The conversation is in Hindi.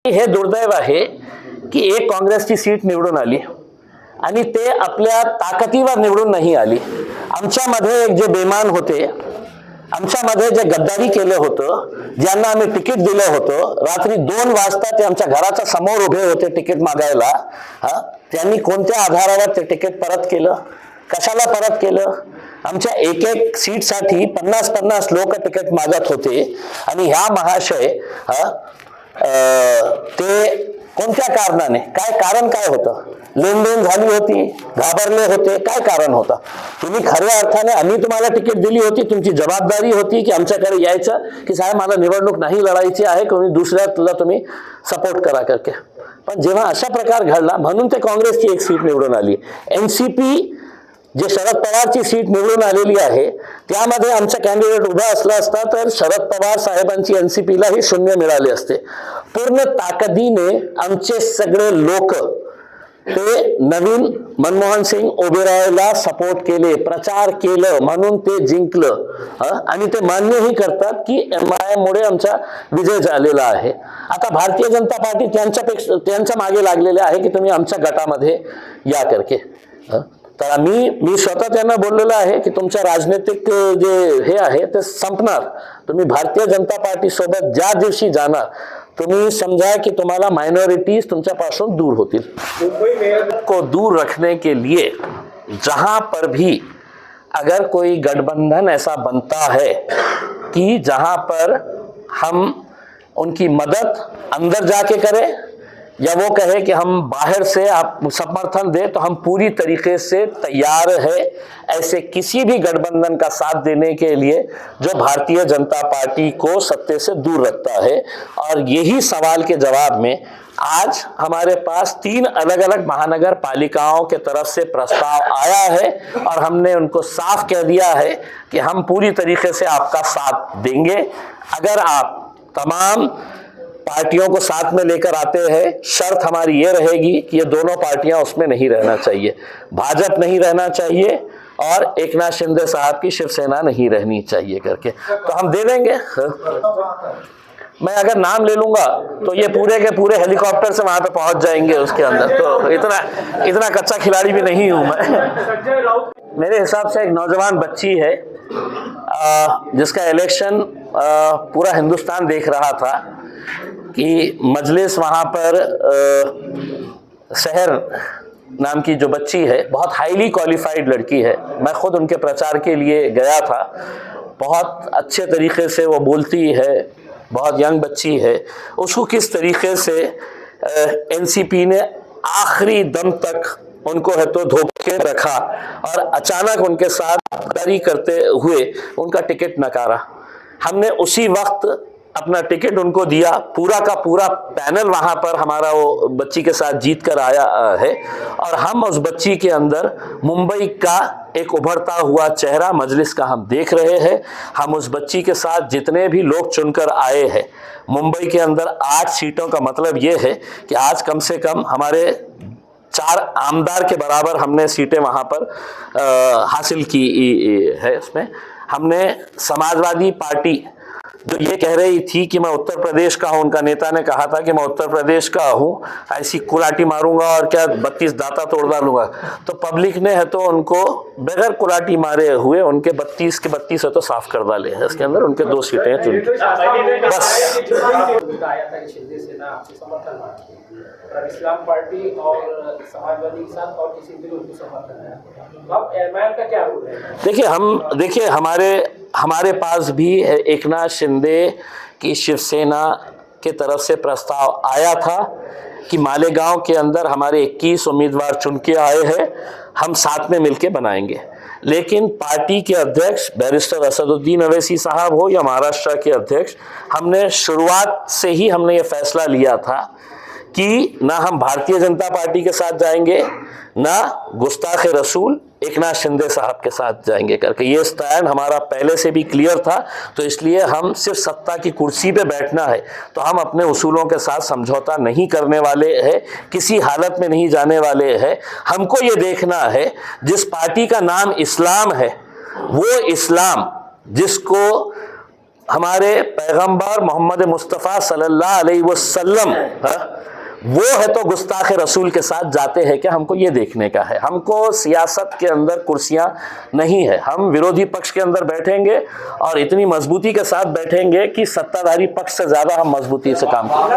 हे दुर्दैव आहे की एक काँग्रेसची सीट निवडून आली आणि ते आपल्या ताकदीवर निवडून नाही आली. आमच्यामध्ये जे बेमान होते, आमच्यामध्ये जे गद्दारी केलं होतं, ज्यांना आम्ही तिकीट दिलं होतं, रात्री 2 वाजता ते आमच्या घराच्या समोर उभे होते तिकीट मागायला. त्यांनी कोणत्या आधारावर ते तिकीट परत केलं, कशाला परत केलं? आमच्या एक सीटसाठी 50-50 लोक तिकीट मागत होते आणि ह्या महाशय ते कोणत्या कारणाने, काय कारण काय होतं? लेनदेन झाली होती, घाबरले होते, काय कारण होतं? तुम्ही खऱ्या अर्थाने आम्ही तुम्हाला तिकीट दिली होती, तुमची जबाबदारी होती की आमच्याकडे यायचं की साहेब मला निवडणूक नाही लढायची आहे, कोणी दुसऱ्याला तुम्ही सपोर्ट करा करके. पण जेव्हा अशा प्रकार घडला म्हणून ते काँग्रेसची एक सीट निवडून आली. एनसीपी जे शरद पवारची सीट निवडून आलेली आहे त्यामध्ये आमचा कॅन्डिडेट उभा असला असता तर शरद पवार साहेबांची एनसीपीला ही 0 मिळाले असते. पूर्ण ताकदीने आमचे सगळे लोक ते नवीन मनमोहन सिंग ओबेरॉयला सपोर्ट केले, प्रचार केलं, म्हणून ते जिंकलं आणि ते मान्यही करतात की MIM मुळे आमचा विजय झालेला आहे. आता भारतीय जनता पार्टी त्यांच्या मागे लागलेले आहे की तुम्ही आमच्या गटामध्ये या करके. तर मी स्वतः त्यांना बोललेलं आहे की तुमच्या राजनीतिक जे हे आहे ते संपणार. तुम्ही भारतीय जनता पार्टी सोबत ज्या दिवशी जाणार तुम्ही समझा कि तुम्हारा माइनॉरिटीज तुमच्यापासून दूर होतील. को दूर रखने के लिए जहां पर भी अगर कोई गठबंधन ऐसा बनता है कि जहां पर हम उनकी मदद अंदर जाके करें या वो कहे कि हम बाहर से आप समर्थन दें, तो हम पूरी तरीके से तैयार है ऐसे किसी भी गठबंधन का साथ देने के लिए जो भारतीय जनता पार्टी को सत्ते से दूर रखता है. और यही सवाल के जवाब में आज हमारे पास 3 अलग अलग महानगर पालिकाओं के तरफ से प्रस्ताव आया है और हमने उनको साफ कह दिया है कि हम पूरी तरीके से आपका साथ देंगे अगर आप तमाम पार्टियों को साथ में लेकर आते हैं. शर्त हमारी ये रहेगी कि ये दोनों पार्टियां उसमें नहीं रहना चाहिए, भाजपा नहीं रहना चाहिए और एकनाथ शिंदे साहब की शिवसेना नहीं रहनी चाहिए करके. तो हम दे देंगे. मैं अगर नाम ले लूंगा तो ये पूरे के पूरे हेलीकॉप्टर से वहां पे पहुंच जाएंगे उसके अंदर. तो इतना कच्चा खिलाड़ी भी नहीं हूं मैं. मेरे हिसाब से एक नौजवान बच्ची है जिसका इलेक्शन पूरा हिंदुस्तान देख रहा था कि मजलिस वहाँ पर शहर नाम की जो बच्ची है, बहुत हाईली क्वालिफाइड लड़की है. मैं खुद उनके प्रचार के लिए गया था. बहुत अच्छे तरीके से वो बोलती है, बहुत यंग बच्ची है. उसको किस तरीके से एनसीपी ने आखिरी दम तक उनको है तो धोखे रखा और अचानक उनके साथ गद्दारी करते हुए उनका टिकट नकारा. हमने उसी वक्त अपना टिकट उनको दिया. पूरा का पूरा पैनल वहां पर हमारा वो बच्ची के साथ जीत कर आया है और हम उस बच्ची के अंदर मुंबई का एक उभरता हुआ चेहरा मजलिस का हम देख रहे हैं. हम उस बच्ची के साथ जितने भी लोग चुनकर आए हैं, मुंबई के अंदर 8 सीटों का मतलब ये है कि आज कम से कम हमारे 4 आमदार के बराबर हमने सीटें वहां पर हासिल की है. उसमें हमने समाजवादी पार्टी जो ये कह रही थी कि मैं उत्तर प्रदेश का हूं, उनका नेता ने कहा था कि मैं उत्तर प्रदेश का हूं, ऐसी कुलाटी मारूंगा और क्या 32 दाता तोड़ डालूंगा. तो पब्लिक ने है तो उनको बगैर कुलाटी मारे हुए उनके 32 के 32 है तो साफ कर डाले हैं. इसके अंदर उनके 2 सीटें चुनी बस. इस्लाम पार्टी और समाजवादी के साथ और किसी भी उनको समर्थन है, तो अब MIM का क्या रोल है? देखिए हमारे पास भी एकनाथ शिंदे की शिवसेना के तरफ से प्रस्ताव आया था कि मालेगांव के अंदर हमारे 21 उम्मीदवार चुन के आए हैं, हम साथ में मिलके बनाएंगे. लेकिन पार्टी के अध्यक्ष बैरिस्टर असदुद्दीन अवैसी साहब हो या महाराष्ट्र के अध्यक्ष, हमने शुरुआत से ही हमने ये फैसला लिया था कि ना हम भारतीय जनता पार्टी के साथ जाएंगे, ना गुस्ताख रसूल एकनाथ शिंदे साहब के साथ जाएंगे करके। ये स्टैंड हमारा पहले से भी क्लियर था। तो इसलिए हम सिर्फ सत्ता की कुर्सी पे बैठना है तो हम अपने उसूलों के साथ समझौता नहीं करने वाले हैं, किसी हालत में नहीं जाने वाले हैं। हमको ये देखना है जिस पार्टी का नाम इस्लाम है, वो इस्लाम जिसको हमारे पैगंबर मोहम्मद मुस्तफ़ा सल्लल्लाहु अलैहि वसल्लम वो है, तो गुस्ताख रसूल के साथ जाते हैं क्या? हमको ये देखने का है। हमको सियासत के अंदर कुर्सियां नहीं है। हम विरोधी पक्ष के अंदर बैठेंगे और इतनी मजबूती के साथ बैठेंगे कि सत्ताधारी पक्ष से ज्यादा हम मजबूती से काम करेंगे।